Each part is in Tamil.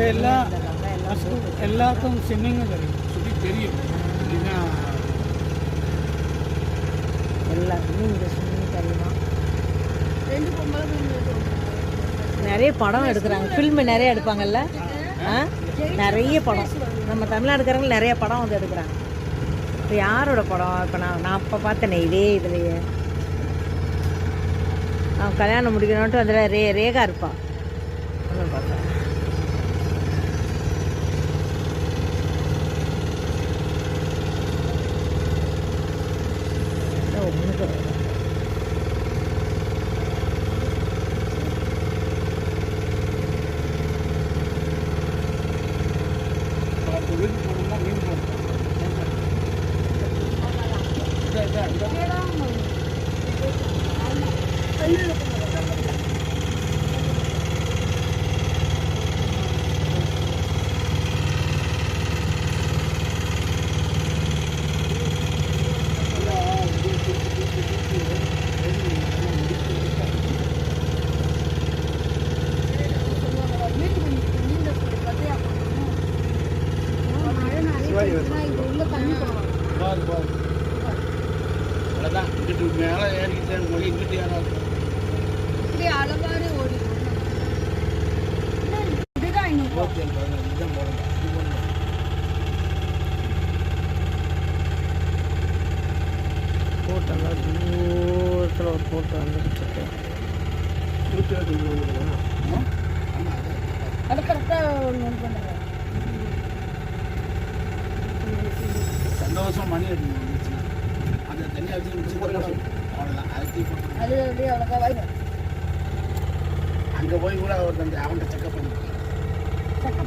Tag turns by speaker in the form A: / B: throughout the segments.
A: அதெல்லாம் எல்லாத்துக்கும் ஸ்விம்மிங்கும் தெரியும்.
B: தெரியும்
C: எல்லாருக்குமே இந்த ஸ்விம்மிங் தெரியுமா? நிறைய படம் எடுக்கிறாங்க, ஃபில்மு நிறைய எடுப்பாங்கல்ல. நிறைய படம் நம்ம தமிழ்நாடுக்காரங்க நிறைய படம் வந்து எடுக்கிறாங்க. இப்போ யாரோட படம்? இப்போ நான் அப்போ பார்த்தேனே இதே இதுலையே அவன் கல்யாணம் முடிக்கணுன்ட்டு அதில் ரேகா இருப்பான். பார்த்தேன்.
B: இங்கிட்டு மேலே ஏறிக்கிட்டே மொழி இங்கிட்டு யாராவது
D: அளவாறு ஓடி
C: போட்டெல்லாம் தூரத்தில் ஒரு போட்டு வந்துக்கிட்டு இருக்கு.
D: அது கரெக்டாக நோட் பண்ணுங்க.
B: சந்தோஷம் மணி அடிக்கணும் அதை தனியாக வச்சு முடிச்சு போடலாம். அவ்வளோதான்.
D: அது அப்படியே அவ்வளோக்கா வாய்ப்பு.
B: அங்கே போய் கூட அவர் தம்பி அவன்கிட்ட செக்கப்
D: பண்ணிக்கலாம்.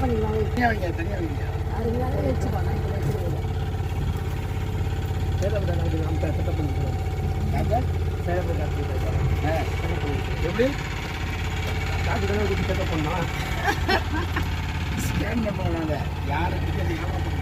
B: தனியாக வைங்க தனியாக வைங்க.
D: அது மேலே வச்சுப்பாங்க.
B: செக்கப் பண்ணிக்கலாம். எப்படி காப்பி கடை செக்கப் பண்ணோம். ஸ்கேன் பண்ணுவோம் நாங்கள் யாரை டிக்கெட் ஏமாற்ற